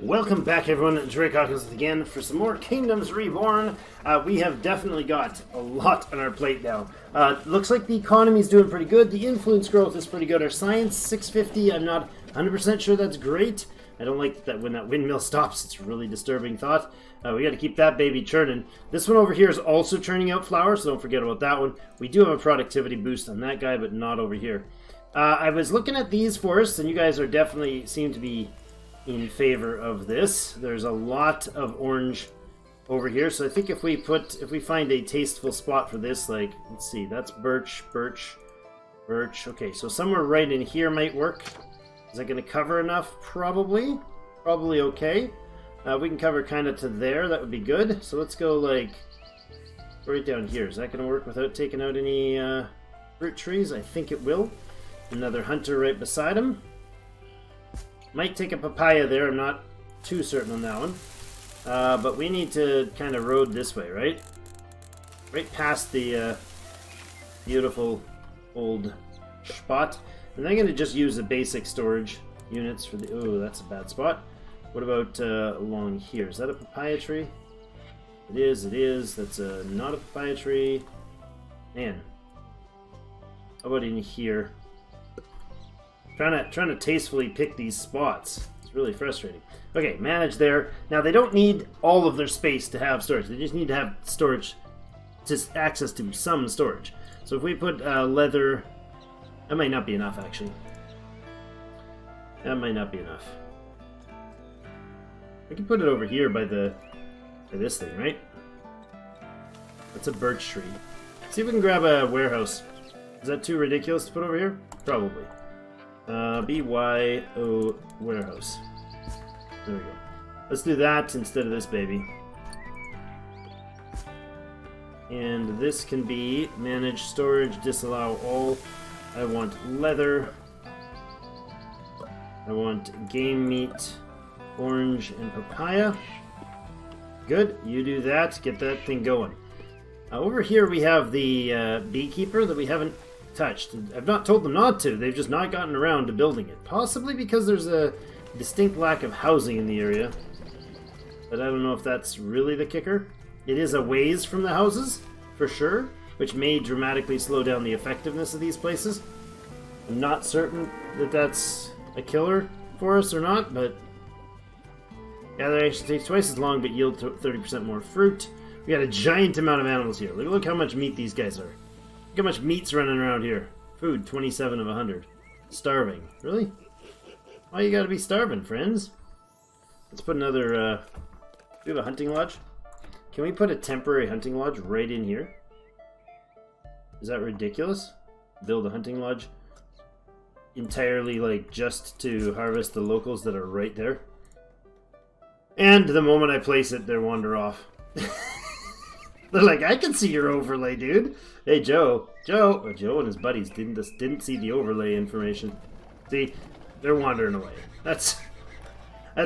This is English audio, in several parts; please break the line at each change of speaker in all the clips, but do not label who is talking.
Welcome back, everyone. It's Hawkins again for some more Kingdoms Reborn. We have definitely got a lot on our plate now. Looks like the economy is doing pretty good. The influence growth is pretty good. Our science, 650. I'm not 100% sure that's great. I don't like that when that windmill stops. It's a really disturbing thought. We got to keep that baby churning. This one over here is also churning out flowers, so don't forget about that one. We do have a productivity boost on that guy, but not over here. I was looking at these forests, and you guys are definitely seem to be in favor of this. There's a lot of orange over here, so I think if we find a tasteful spot for this, like, let's see, that's birch. Okay, so somewhere right in here might work. Is that going to cover enough? Probably okay. We can cover kind of to there. That would be good. So let's go like right down here. Is that going to work without taking out any fruit trees? I think it will. Another hunter right beside him. Might take a papaya there. I'm not too certain on that one. But we need to kind of road this way, right? Right past the beautiful old spot. And I'm going to just use the basic storage units for the... Oh, that's a bad spot. What about along here? Is that a papaya tree? It is. That's not a papaya tree. Man. How about in here? Trying to tastefully pick these spots. It's really frustrating. Okay, manage there. Now, they don't need all of their space to have storage. They just need to have storage, just access to some storage. So if we put leather... That might not be enough, actually. That might not be enough. We can put it over here by this thing, right? That's a birch tree. See if we can grab a warehouse. Is that too ridiculous to put over here? Probably. BYO warehouse. There we go. Let's do that instead of this baby. And this can be manage storage, disallow all. I want leather. I want game meat, orange, and papaya. Good, you do that. Get that thing going. Over here we have the beekeeper that we haven't touched. I've not told them not to. They've just not gotten around to building it. Possibly because there's a distinct lack of housing in the area. But I don't know if that's really the kicker. It is a ways from the houses, for sure, which may dramatically slow down the effectiveness of these places. I'm not certain that that's a killer for us or not, but gathering takes twice as long but yield 30% more fruit. We got a giant amount of animals here. Look how much meat these guys are. Look how much meat's running around here. Food, 27 of 100. Starving. Really? Why you gotta be starving, friends? Let's put another, do we have a hunting lodge? Can we put a temporary hunting lodge right in here? Is that ridiculous? Build a hunting lodge entirely, like, just to harvest the locals that are right there. And the moment I place it, they wander off. They're like, I can see your overlay, dude. Hey, Joe. Oh, Joe and his buddies didn't see the overlay information. See, they're wandering away. That's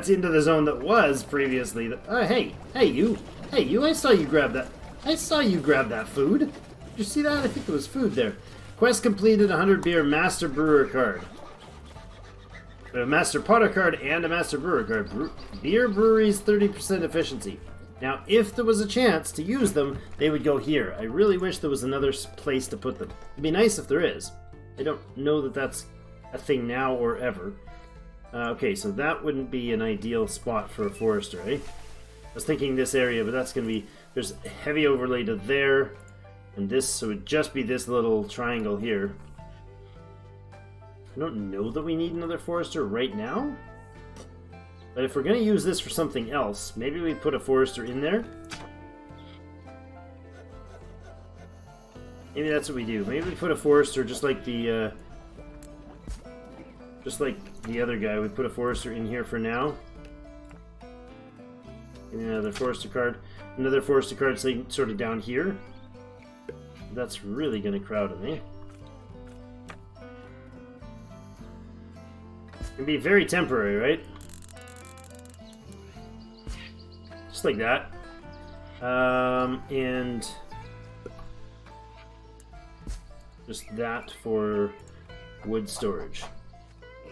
into the zone that was previously. Hey, you. I saw you grab that. I saw you grab that food. Did you see that? I think there was food there. Quest completed, 100 beer, master brewer card. A master potter card and a master brewer card. Beer breweries, 30% efficiency. Now, if there was a chance to use them, they would go here. I really wish there was another place to put them. It'd be nice if there is. I don't know that that's a thing now or ever. Okay, so that wouldn't be an ideal spot for a forester, eh? I was thinking this area, but that's going to be... There's a heavy overlay to there. And this, so it would just be this little triangle here. I don't know that we need another forester right now. But if we're going to use this for something else, maybe we put a forester in there. Maybe that's what we do. Maybe we put a forester just like the other guy. We put a forester in here for now. And another forester card. Another forester card sort of down here. That's really going to crowd him, eh? It can be very temporary, right? Just like that. And just that for wood storage.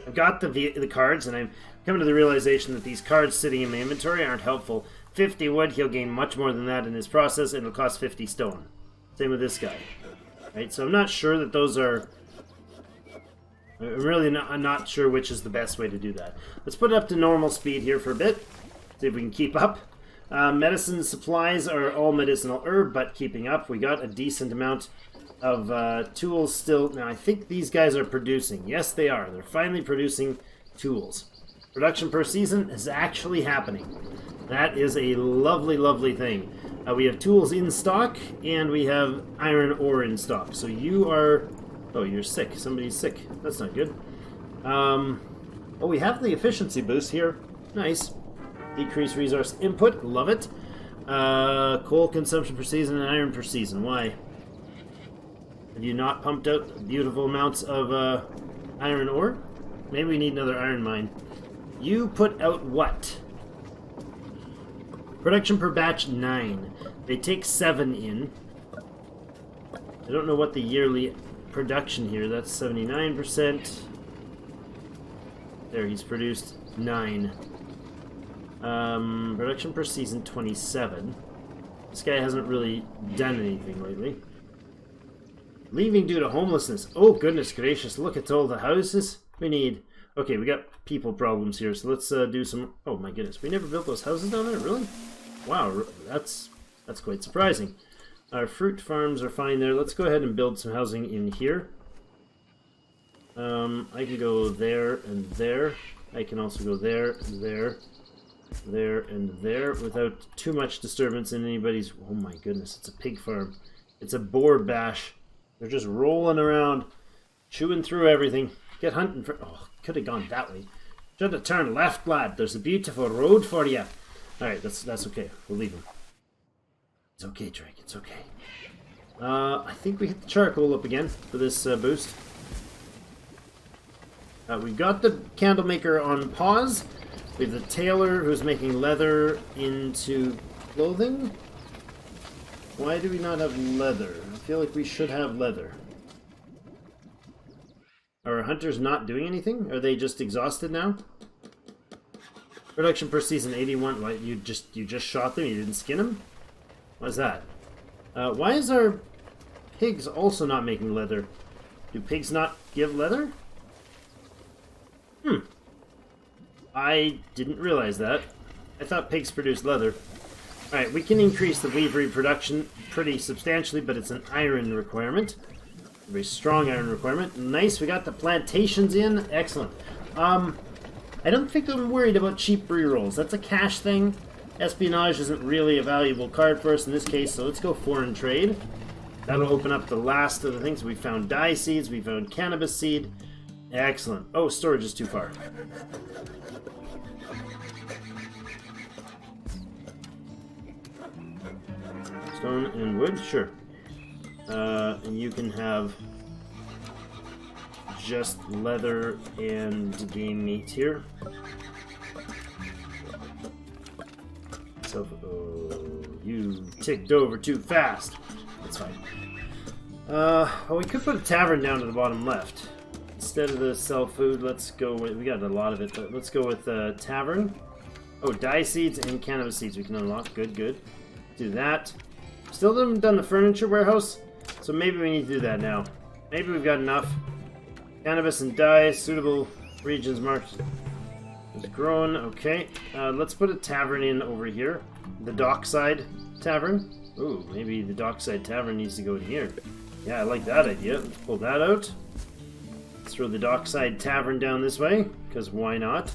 I've got the cards, and I'm Coming to the realization that these cards sitting in my inventory aren't helpful. 50 wood, he'll gain much more than that in his process, and it'll cost 50 stone. Same with this guy. Right, so I'm not sure that those are... I'm not sure which is the best way to do that. Let's put it up to normal speed here for a bit. See if we can keep up. Medicine supplies are all medicinal herb, but keeping up. We got a decent amount of tools still. Now, I think these guys are producing. Yes, they are. They're finally producing tools. Production per season is actually happening. That is a lovely, lovely thing. We have tools in stock, and we have iron ore in stock. So you are... Oh, you're sick. Somebody's sick. That's not good. Oh, we have the efficiency boost here. Nice. Decrease resource input. Love it. Coal consumption per season and iron per season. Why? Have you not pumped out beautiful amounts of iron ore? Maybe we need another iron mine. You put out what? Production per batch, 9. They take 7 in. I don't know what the yearly production here. That's 79%. There, he's produced 9. Production per season, 27. This guy hasn't really done anything lately. Leaving due to homelessness. Oh, goodness gracious. Look at all the houses we need. Okay, we got people problems here, so let's do some... Oh, my goodness. We never built those houses down there? Really? Wow, that's quite surprising. Our fruit farms are fine there. Let's go ahead and build some housing in here. I can go there and there. I can also go there, there, there, and there without too much disturbance in anybody's... Oh my goodness, it's a pig farm. It's a boar bash. They're just rolling around, chewing through everything. Get hunting for... Oh, could have gone that way. Should have turned left, lad. There's a beautiful road for you. Alright, that's okay. We'll leave him. It's okay, Drake. It's okay. I think we hit the charcoal up again for this boost. We've got the candle maker on pause. We have the tailor who's making leather into clothing. Why do we not have leather? I feel like we should have leather. Are our hunters not doing anything? Are they just exhausted now? Production per season 81. What, you just shot them? You didn't skin them? What is that? Why is our pigs also not making leather? Do pigs not give leather? I didn't realize that. I thought pigs produced leather. Alright, we can increase the weavery production pretty substantially, but it's an iron requirement. A very strong iron requirement. Nice, we got the plantations in. Excellent. I don't think I'm worried about cheap rerolls. That's a cash thing. Espionage isn't really a valuable card for us in this case, so let's go foreign trade. That'll open up the last of the things. We found dye seeds, we found cannabis seed. Excellent. Oh, storage is too far. Stone and wood? Sure. And you can have just leather and game meat here. So, oh, you ticked over too fast. That's fine. Well, we could put a tavern down to the bottom left. Instead of the sell food, let's go with... We got a lot of it, but let's go with tavern. Oh, dye seeds and cannabis seeds we can unlock. Good, good. Do that. Still haven't done the furniture warehouse, so maybe we need to do that now. Maybe we've got enough. Cannabis and dye, suitable regions marked. It's grown, okay. Let's put a tavern in over here. The dockside tavern. Ooh, maybe the dockside tavern needs to go in here. Yeah, I like that idea. Let's pull that out. Let's throw the dockside tavern down this way, because why not?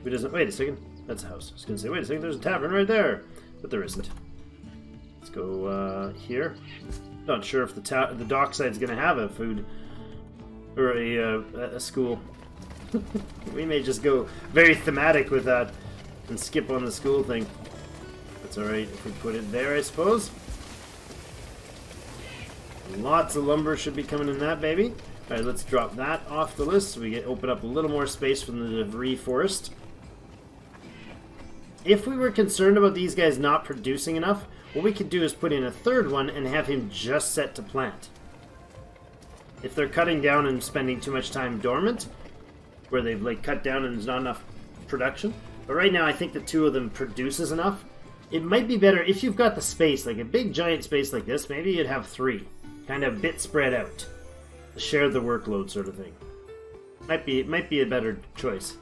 Who doesn't... Wait a second. That's a house. I was going to say, wait a second, there's a tavern right there. But there isn't. Let's go here. Not sure if the dockside's going to have a food or a school. We may just go very thematic with that and skip on the school thing. That's alright if we put it there, I suppose. Lots of lumber should be coming in that baby. Alright, let's drop that off the list so we open up a little more space from the debris forest. If we were concerned about these guys not producing enough, what we could do is put in a third one and have him just set to plant. If they're cutting down and spending too much time dormant, where they've like cut down and there's not enough production. But right now, I think the two of them produces enough. It might be better if you've got the space, like a big giant space like this, maybe you'd have 3. Kind of a bit spread out. Share the workload sort of thing. Might be a better choice.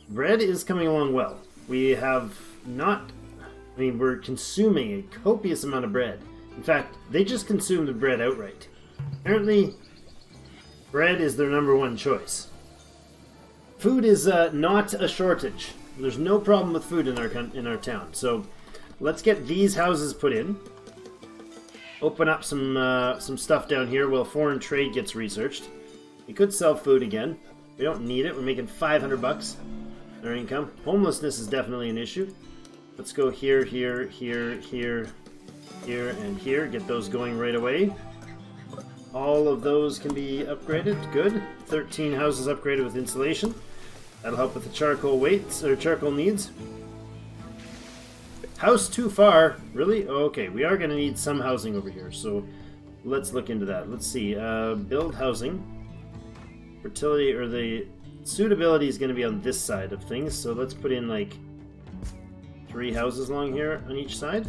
Bread is coming along well. We have not... I mean, we're consuming a copious amount of bread. In fact, they just consume the bread outright. Apparently, bread is their #1 choice. Food is not a shortage. There's no problem with food in our town. So let's get these houses put in. Open up some stuff down here while foreign trade gets researched. We could sell food again. We don't need it. We're making 500 bucks our income. Homelessness is definitely an issue. Let's go here, here, here, here, here, and here. Get those going right away. All of those can be upgraded. Good. 13 houses upgraded with insulation. That'll help with the charcoal weights or charcoal needs. House too far. Really? Oh, okay, we are going to need some housing over here, so let's look into that. Let's see. Build housing. Fertility, or the suitability is going to be on this side of things, so let's put in like 3 houses along here on each side.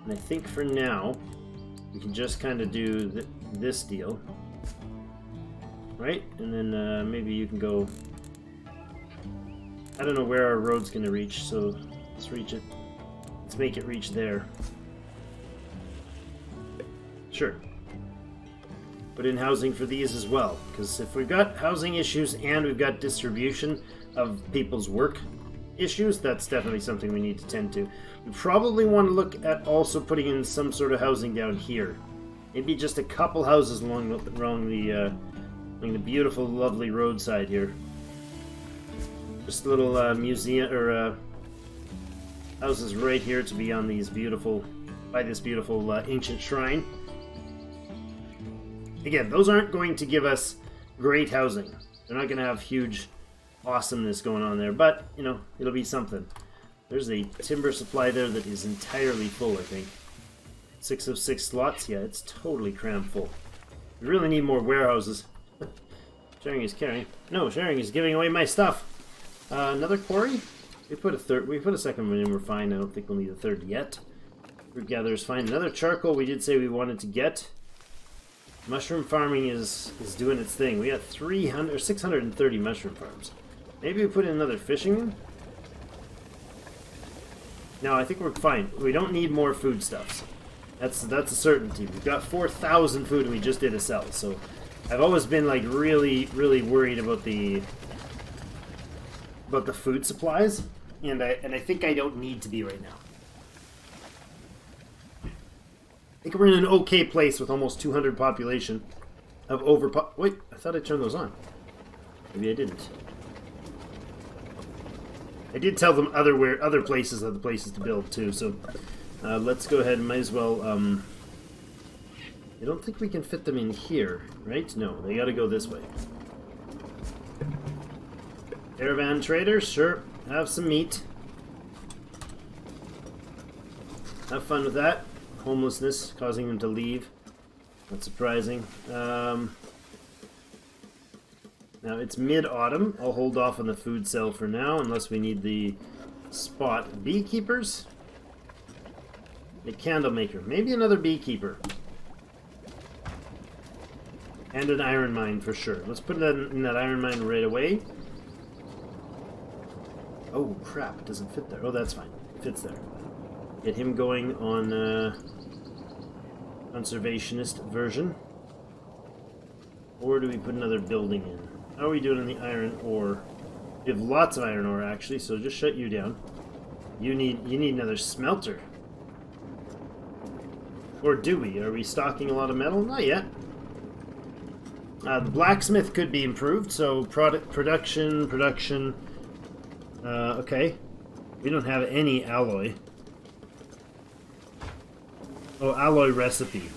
And I think for now, we can just kind of do this deal. Right? And then maybe you can go... I don't know where our road's going to reach, so let's reach it. Let's make it reach there. Sure. Put in housing for these as well, because if we've got housing issues and we've got distribution of people's work issues, that's definitely something we need to tend to. We probably want to look at also putting in some sort of housing down here. Maybe just a couple houses along the beautiful, lovely roadside here. Just a little museum or houses right here to be on these beautiful, by this beautiful ancient shrine. Again, those aren't going to give us great housing. They're not going to have huge awesomeness going on there, but you know, it'll be something. There's a timber supply there that is entirely full, I think. 6 of 6 slots. Yeah, it's totally crammed full. We really need more warehouses. Sharing is caring. No, sharing is giving away my stuff. Another quarry? We put a second one in, we're fine. I don't think we'll need a third yet. Fruit gather is fine. Another charcoal we did say we wanted to get. Mushroom farming is doing its thing. We got 300 or 630 mushroom farms. Maybe we put in another fishing one? No, I think we're fine. We don't need more foodstuffs. That's a certainty. We've got 4,000 food and we just did a sell, so I've always been like really worried about the food supplies, and I think I don't need to be right now. I think we're in an okay place with almost 200 population of wait, I thought I turned those on. Maybe I didn't. I did tell them other places are the places to build too, so let's go ahead and might as well. I don't think we can fit them in here, right? No, they gotta go this way. Caravan traders, sure. Have some meat. Have fun with that. Homelessness, causing them to leave. Not surprising. Now it's mid-autumn. I'll hold off on the food sale for now, unless we need the spot. Beekeepers? A candle maker. Maybe another beekeeper. And an iron mine for sure. Let's put that in that iron mine right away. Oh crap, it doesn't fit there. Oh, that's fine. It fits there. Get him going on conservationist version. Or do we put another building in? How are we doing on the iron ore? We have lots of iron ore actually, so just shut you down. You need another smelter. Or do we? Are we stocking a lot of metal? Not yet. The blacksmith could be improved, so production. Okay. We don't have any alloy. Oh, alloy recipe.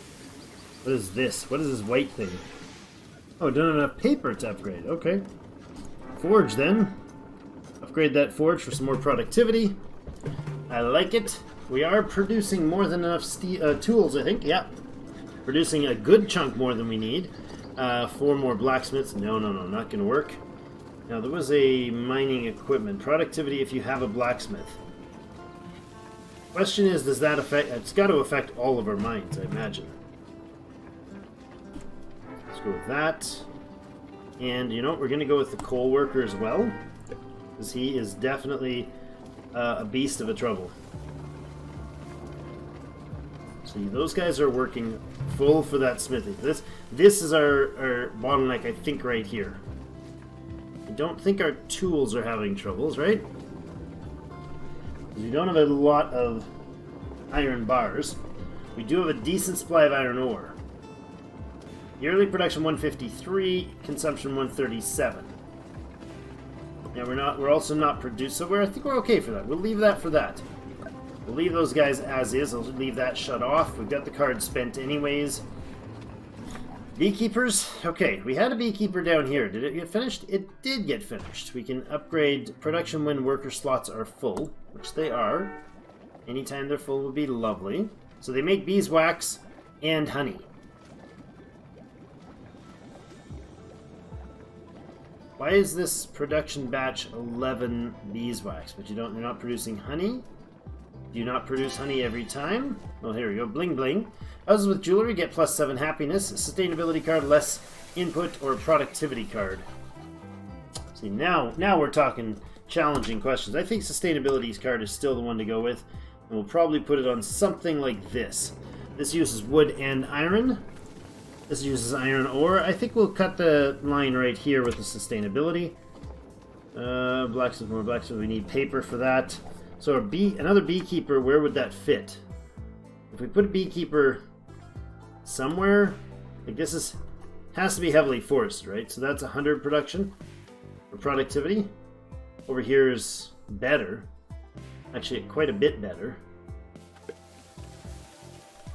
What is this? What is this white thing? Oh, don't have enough paper to upgrade. Okay. Forge then. Upgrade that forge for some more productivity. I like it. We are producing more than enough tools, I think. Yeah. Producing a good chunk more than we need. 4 more blacksmiths. No, not going to work. Now, there was a mining equipment. Productivity if you have a blacksmith. Question is, does that affect... It's got to affect all of our mines, I imagine. Let's go with that. And, you know, we're going to go with the coal worker as well. Because he is definitely a beast of a trouble. See, those guys are working full for that smithy. This is our bottleneck, I think, right here. I don't think our tools are having troubles, right? We don't have a lot of iron bars. We do have a decent supply of iron ore. Yearly production 153, consumption 137. Now we're also not produced, so I think we're okay for that. We'll leave that for that. We'll leave those guys as is. I'll leave that shut off. We've got the cards spent anyways. Beekeepers. Okay, we had a beekeeper down here. Did it get finished? It did get finished. We can upgrade production when worker slots are full, which they are. Anytime they're full would be lovely. So they make beeswax and honey. Why is this production batch 11 beeswax, but you're not producing honey? Do you not produce honey every time? Well, here we go. Bling bling. As with jewelry, get +7 happiness. Sustainability card, less input, or productivity card. See, now we're talking challenging questions. I think sustainability's card is still the one to go with. And we'll probably put it on something like this. This uses wood and iron. This uses iron ore. I think we'll cut the line right here with the sustainability. Blacksmith, more blacksmith. We need paper for that. So another beekeeper, where would that fit? If we put a beekeeper somewhere, like this has to be heavily forested, right? So that's 100 production or productivity. Over here is better. Actually, quite a bit better.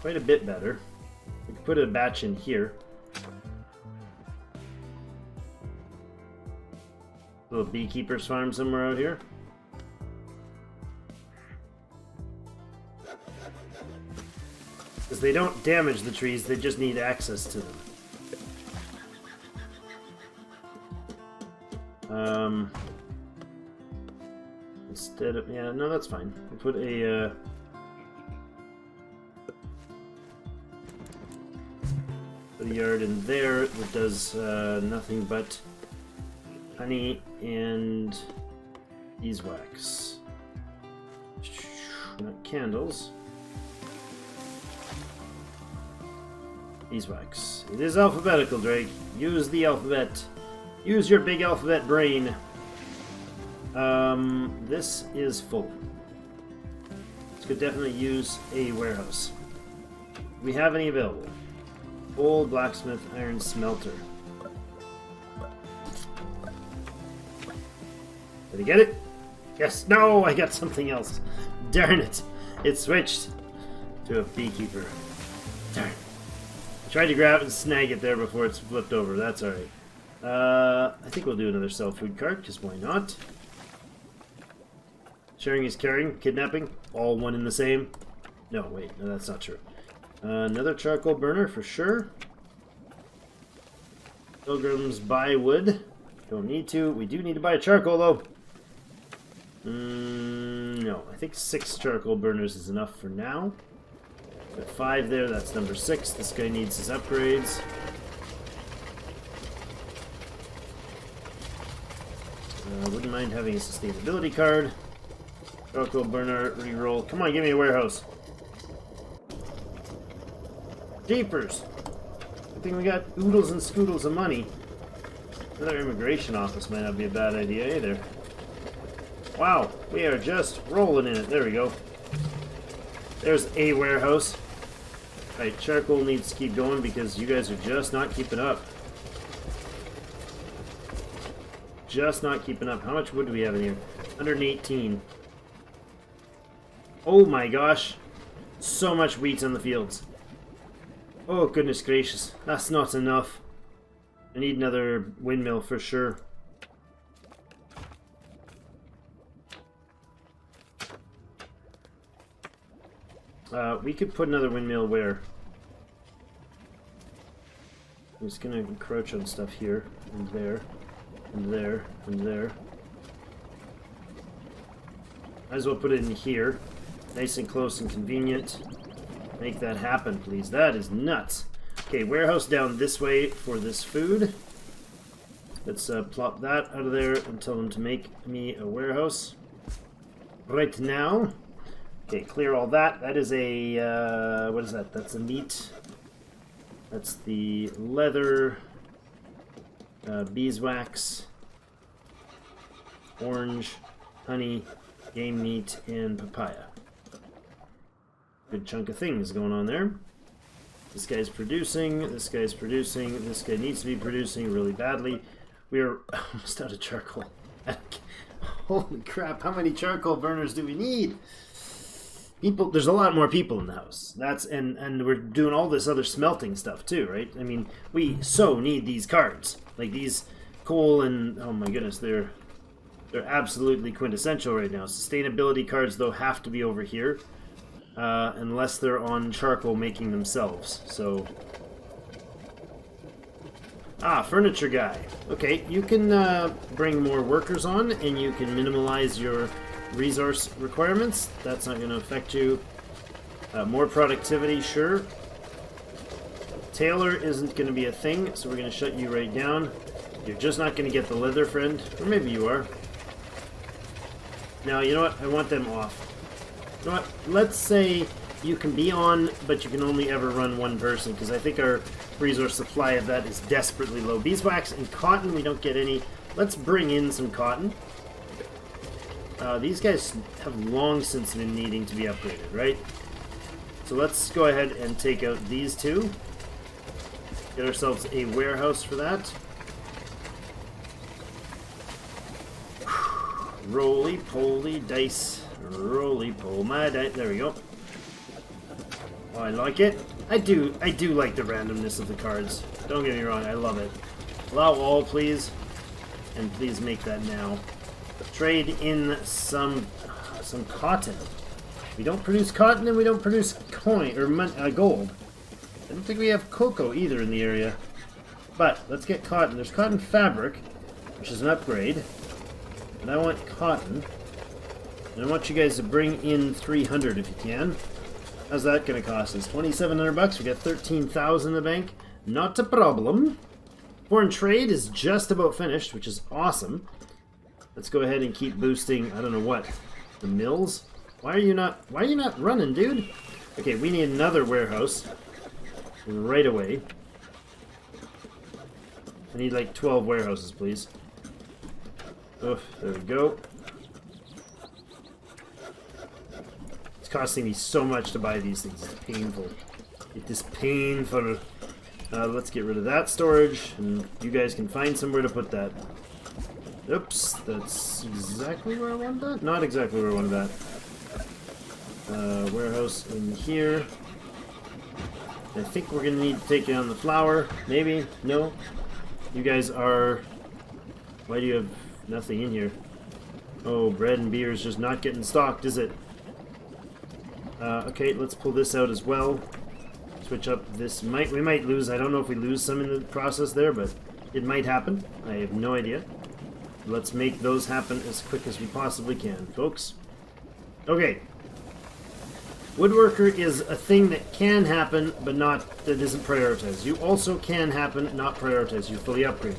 Quite a bit better. We could put a batch in here. Little beekeeper's farm somewhere out here. Because they don't damage the trees, they just need access to them. Instead of... Yeah, no, that's fine. We'll put a... put a yard in there that does nothing but honey and beeswax. Not candles. Beeswax. It is alphabetical, Drake. Use the alphabet. Use your big alphabet brain. This is full. This could definitely use a warehouse. Do we have any available? Old blacksmith, iron smelter. Did I get it? Yes. No, I got something else. Darn it. It switched to a beekeeper. Darn. I tried to grab and snag it there before it's flipped over. That's alright. I think we'll do another sell food cart, because why not? Sharing is caring. Kidnapping. All one and the same. No, wait. No, that's not true. Another charcoal burner for sure. Pilgrims buy wood. Don't need to. We do need to buy a charcoal though. No, I think 6 charcoal burners is enough for now. Got 5 there. That's number 6. This guy needs his upgrades. Wouldn't mind having a sustainability card. Charcoal burner, reroll. Come on, give me a warehouse. Jeepers! I think we got oodles and scoodles of money. Another immigration office might not be a bad idea either. Wow, we are just rolling in it. There we go. There's a warehouse. Right, charcoal needs to keep going because you guys are just not keeping up. Just not keeping up. How much wood do we have in here? 118. Oh my gosh. So much wheat on the fields. Oh, goodness gracious. That's not enough. I need another windmill for sure. We could put another windmill where? just gonna encroach on stuff here, and there, and there, and there. Might as well put it in here. Nice and close and convenient. Make that happen, please. That is nuts. Okay, warehouse down this way for this food. Let's plop that out of there and tell them to make me a warehouse. Right now. Okay, clear all that. That is a, what is that? That's a meat. That's the leather, beeswax, orange, honey, game meat, and papaya. Good chunk of things going on there. This guy's producing, this guy's producing, this guy needs to be producing really badly. We are almost out of charcoal. Holy crap, how many charcoal burners do we need? People, there's a lot more people in the house. That's and we're doing all this other smelting stuff too, right? I mean, we so need these cards. Like these coal and oh my goodness, they're absolutely quintessential right now. Sustainability cards though have to be over here. Unless they're on charcoal making themselves. So, furniture guy. Okay, you can bring more workers on, and you can minimize your resource requirements. That's not going to affect you. More productivity, sure. Tailor isn't going to be a thing, so we're going to shut you right down. You're just not going to get the leather, friend. Or maybe you are. Now, you know what? I want them off. You know what? Let's say you can be on, but you can only ever run one person, because I think our resource supply of that is desperately low. Beeswax and cotton, we don't get any. Let's bring in some cotton. These guys have long since been needing to be upgraded, right? So let's go ahead and take out these two. Get ourselves a warehouse for that. Roly-poly dice. Roly-poly my dice. There we go. Oh, I like it. I do like the randomness of the cards. Don't get me wrong, I love it. Allow all, please. And please make that now. Trade in some cotton. We don't produce cotton and we don't produce coin or gold. I don't think we have cocoa either in the area. But let's get cotton. There's cotton fabric, which is an upgrade. And I want cotton. And I want you guys to bring in 300 if you can. How's that going to cost us? 2,700 bucks. We got 13,000 in the bank. Not a problem. Foreign trade is just about finished, which is awesome. Let's go ahead and keep boosting. I don't know what. The mills. Why are you not running, dude? Okay, we need another warehouse right away. I need like 12 warehouses, please. Oh, there we go. It's costing me so much to buy these things. It's painful. It is painful. Let's get rid of that storage, and you guys can find somewhere to put that. Oops, that's exactly where I wanted that? Not exactly where I wanted that. Warehouse in here. I think we're going to need to take down the flour. Maybe? No? You guys are... Why do you have nothing in here? Oh, bread and beer is just not getting stocked, is it? Okay, let's pull this out as well. Switch up this. We might lose. I don't know if we lose some in the process there, but it might happen. I have no idea. Let's make those happen as quick as we possibly can, folks. Okay. Woodworker is a thing that can happen, but that isn't prioritized. You also can happen, not prioritized. You're fully upgraded.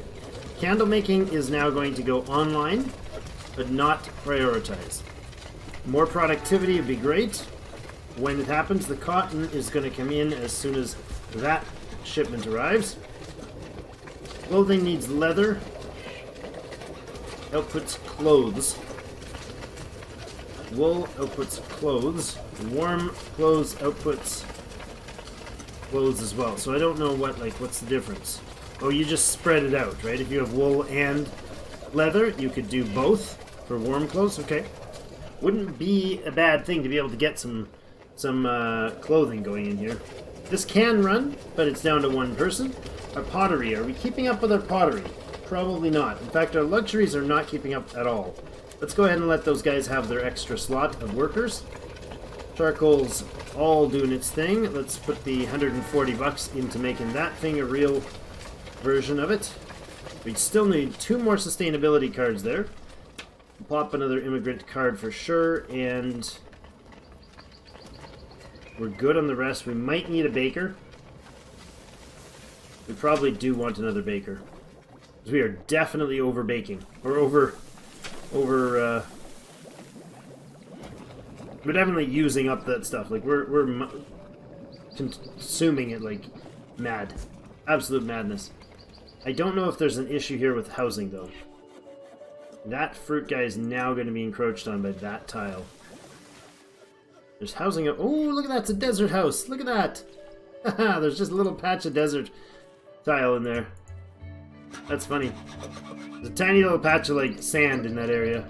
Candle making is now going to go online, but not prioritized. More productivity would be great. When it happens, the cotton is going to come in as soon as that shipment arrives. Clothing needs leather. Outputs clothes. Wool outputs clothes. Warm clothes outputs clothes as well. So I don't know what's the difference. Oh, you just spread it out, right? If you have wool and leather, you could do both for warm clothes. Okay. Wouldn't be a bad thing to be able to get some clothing going in here. This can run, but it's down to one person. Our pottery, are we keeping up with our pottery? Probably not. In fact, our luxuries are not keeping up at all. Let's go ahead and let those guys have their extra slot of workers. Charcoal's all doing its thing. Let's put the 140 bucks into making that thing a real version of it. We still need 2 more sustainability cards there. Pop another immigrant card for sure, and we're good on the rest. We might need a baker. We probably do want another baker. Because we are definitely over baking. Or we're definitely using up that stuff. Like, we're consuming it like mad. Absolute madness. I don't know if there's an issue here with housing, though. That fruit guy is now going to be encroached on by that tile. There's housing. Oh, look at that. It's a desert house. Look at that. Haha, there's just a little patch of desert tile in there. That's funny. There's a tiny little patch of, like, sand in that area.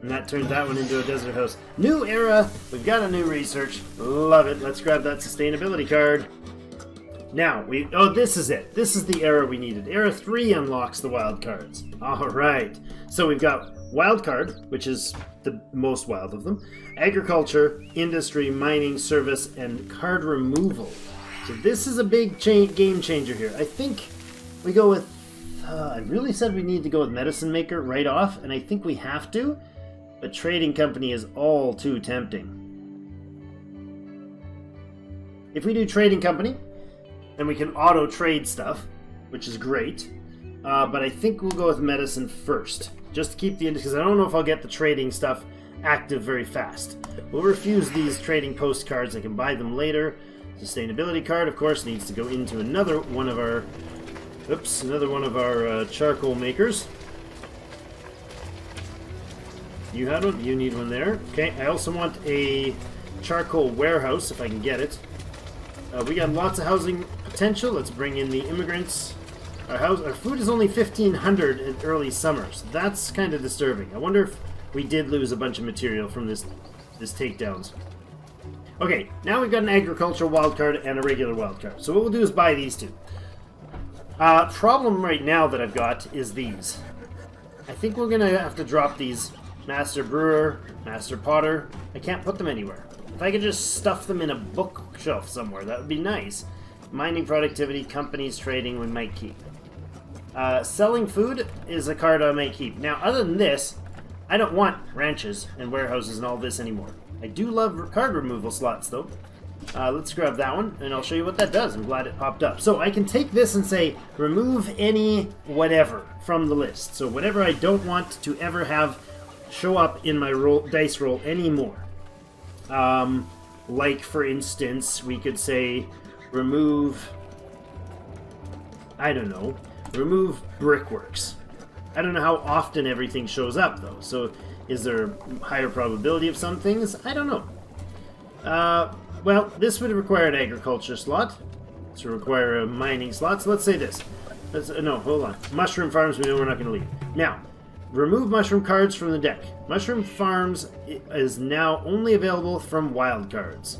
And that turned that one into a desert house. New era. We've got a new research. Love it. Let's grab that sustainability card. Now, oh, this is it. This is the era we needed. Era 3 unlocks the wild cards. Alright. So we've got wild card, which is the most wild of them. Agriculture, industry, mining, service, and card removal. So this is a big game changer here. I think we go with... I really said we need to go with Medicine Maker right off, and I think we have to. But Trading Company is all too tempting. If we do Trading Company... and we can auto-trade stuff, which is great. But I think we'll go with medicine first. Just to keep the... because I don't know if I'll get the trading stuff active very fast. We'll refuse these trading postcards. I can buy them later. Sustainability card, of course, needs to go into another one of our... oops, another one of our charcoal makers. You had one? You need one there. Okay, I also want a charcoal warehouse, if I can get it. We got lots of housing potential. Let's bring in the immigrants. Our food is only 1,500 in early summer, so that's kind of disturbing. I wonder if we did lose a bunch of material from this takedowns. Okay, now we've got an agricultural wildcard and a regular wildcard. So what we'll do is buy these two. Problem right now that I've got is these. I think we're going to have to drop these. Master Brewer, Master Potter. I can't put them anywhere. If I could just stuff them in a bookshelf somewhere, that would be nice. Mining productivity, companies trading, we might keep. Selling food is a card I might keep. Now, other than this, I don't want ranches and warehouses and all this anymore. I do love card removal slots, though. Let's grab that one, and I'll show you what that does. I'm glad it popped up. So I can take this and say, remove any whatever from the list. So whatever I don't want to ever have show up in my dice roll anymore. Like, for instance, we could say remove, I don't know, remove brickworks. I don't know how often everything shows up, though. So is there a higher probability of some things? I don't know. Well, this would require an agriculture slot. This would require a mining slot. So let's say this. No, hold on. Mushroom farms, we know we're not going to leave. Now, remove mushroom cards from the deck. Mushroom farms is now only available from wild cards.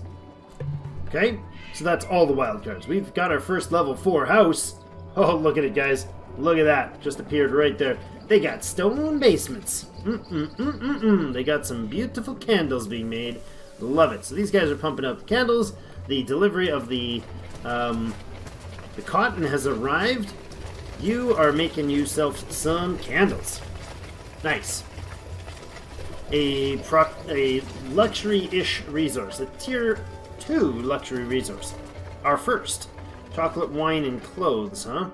Okay? So that's all the wild cards. We've got our first level 4 house. Oh, look at it, guys. Look at that. Just appeared right there. They got stone basements. They got some beautiful candles being made. Love it. So these guys are pumping out the candles. The delivery of the cotton has arrived. You are making yourself some candles. Nice. A luxury-ish resource. A tier 2 luxury resource. Our first. Chocolate, wine, and clothes, huh?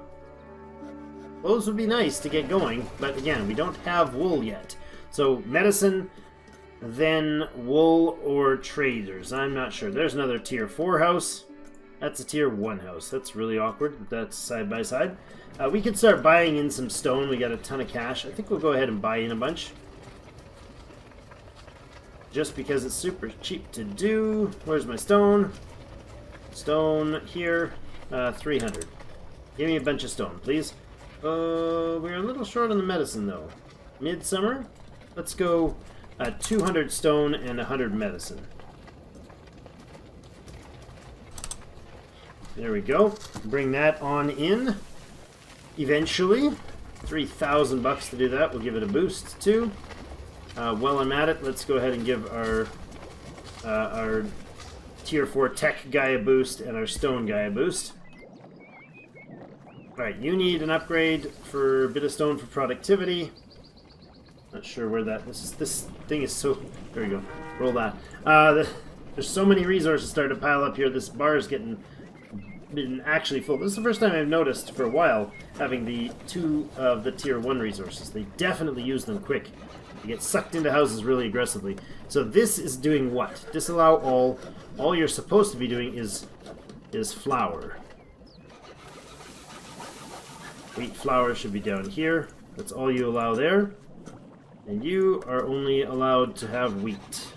Clothes would be nice to get going, but again, we don't have wool yet. So, medicine, then wool or traders. I'm not sure. There's another tier 4 house. That's a tier 1 house. That's really awkward. That's side by side. We could start buying in some stone. We got a ton of cash. I think we'll go ahead and buy in a bunch. Just because it's super cheap to do. Where's my stone? Stone here. 300. Give me a bunch of stone, please. We're a little short on the medicine, though. Midsummer? Let's go 200 stone and 100 medicine. There we go. Bring that on in. Eventually. 3,000 bucks to do that. We'll give it a boost, too. While I'm at it, let's go ahead and give our tier 4 tech guy a boost and our stone guy a boost. Alright, you need an upgrade for a bit of stone for productivity. Not sure where that... This thing is so... There we go. Roll that. There's so many resources starting to pile up here. This bar is been actually full. This is the first time I've noticed for a while having the 2 of the tier 1 resources. They definitely use them quick. You get sucked into houses really aggressively. So this is doing what? Disallow all. All you're supposed to be doing is flour. Wheat flour should be down here. That's all you allow there. And you are only allowed to have wheat.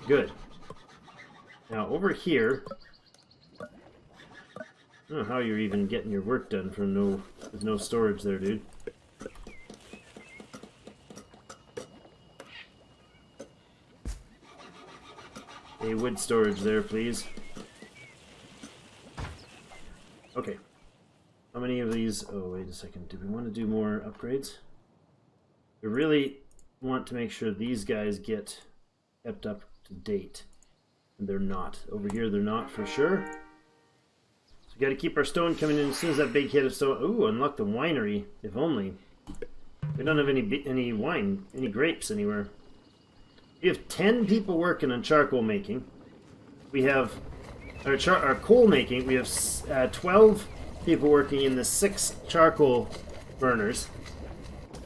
Good. Now over here, I don't know how you're even getting your work done for with no storage there, dude. A wood storage there, please. Okay. How many of these? Oh, wait a second. Do we want to do more upgrades? We really want to make sure these guys get kept up to date. And they're not. Over here, they're not for sure. So we got to keep our stone coming in as soon as that big hit of stone. Ooh, unlock the winery. If only. We don't have any wine, any grapes anywhere. We have 10 people working on charcoal making. We have our coal making. We have 12 people working in the 6 charcoal burners.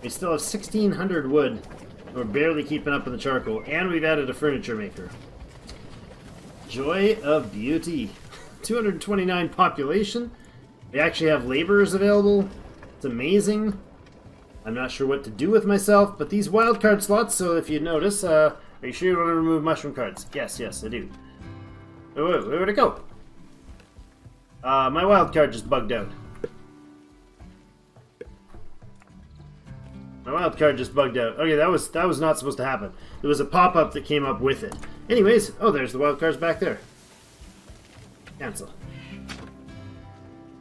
We still have 1,600 wood. We're barely keeping up with the charcoal, and we've added a furniture maker. Joy of beauty. 229 population. We actually have laborers available. It's amazing. I'm not sure what to do with myself, but these wildcard slots, so if you notice, are you sure you want to remove mushroom cards? Yes, I do. Oh, where'd it go? My wildcard just bugged out. My wildcard just bugged out. Okay, that was not supposed to happen. There was a pop-up that came up with it. Anyways, oh, there's the wildcards back there. Cancel.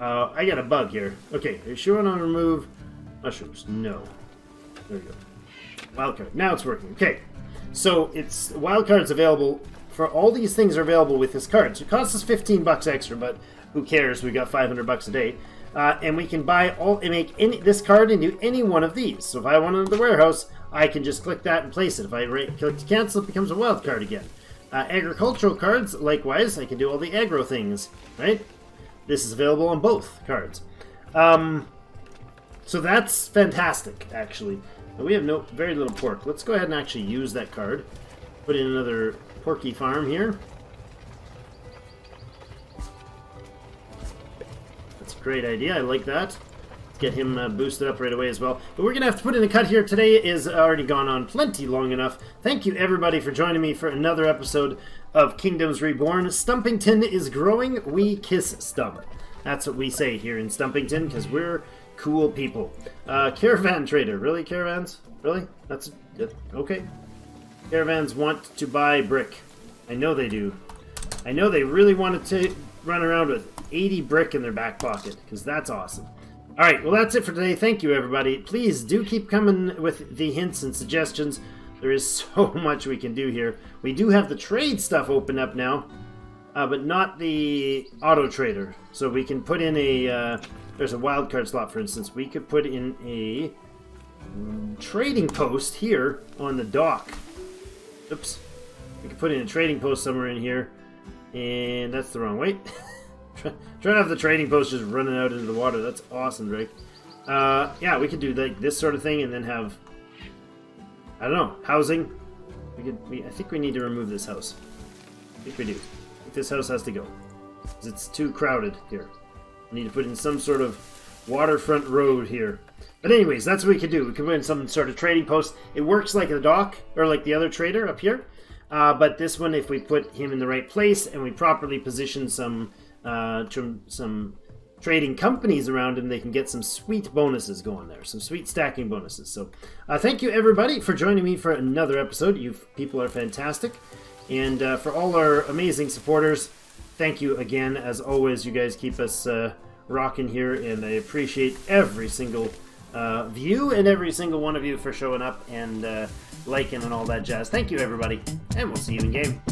I got a bug here. Okay, are you sure I want to remove mushrooms? No. There we go. Wildcard. Now it's working. Okay. So it's wildcards available for all these things are available with this card. So it costs us 15 bucks extra, but who cares? We got 500 bucks a day. And we can buy make this card into any one of these. So if I want it in the warehouse, I can just click that and place it. If I click to cancel, it becomes a wild card again. Agricultural cards, likewise, I can do all the aggro things, right? This is available on both cards. So that's fantastic, actually. We have very little pork. Let's go ahead and actually use that card. Put in another porky farm here. That's a great idea. I like that. Let's get him boosted up right away as well. But we're going to have to put in a cut here. Today is already gone on plenty long enough. Thank you, everybody, for joining me for another episode of Kingdoms Reborn. Stumpington is growing. We kiss Stump. That's what we say here in Stumpington, because we're cool people. Caravan trader. Really, caravans? Really? That's... okay. Caravans want to buy brick. I know they do. I know they really want to run around with 80 brick in their back pocket, because that's awesome. Alright, well that's it for today. Thank you, everybody. Please do keep coming with the hints and suggestions. There is so much we can do here. We do have the trade stuff open up now, but not the auto trader. So we can put in a... there's a wildcard slot, for instance. We could put in a trading post here on the dock. Oops. We could put in a trading post somewhere in here. And that's the wrong way. Try to have the trading post just running out into the water. That's awesome, Drake. Yeah, we could do like this sort of thing and then have... I don't know. Housing. I think we need to remove this house. I think we do. I think this house has to go. Because it's too crowded here. We need to put in some sort of waterfront road here. But anyways, that's what we could do. We could put in some sort of trading post. It works like the dock, or like the other trader up here. But this one, if we put him in the right place and we properly position some trading companies around him, they can get some sweet bonuses going there. Some sweet stacking bonuses. So thank you, everybody, for joining me for another episode. You people are fantastic. And for all our amazing supporters, thank you again. As always, you guys keep us rocking here, and I appreciate every single view and every single one of you for showing up and liking and all that jazz. Thank you, everybody, and we'll see you in game.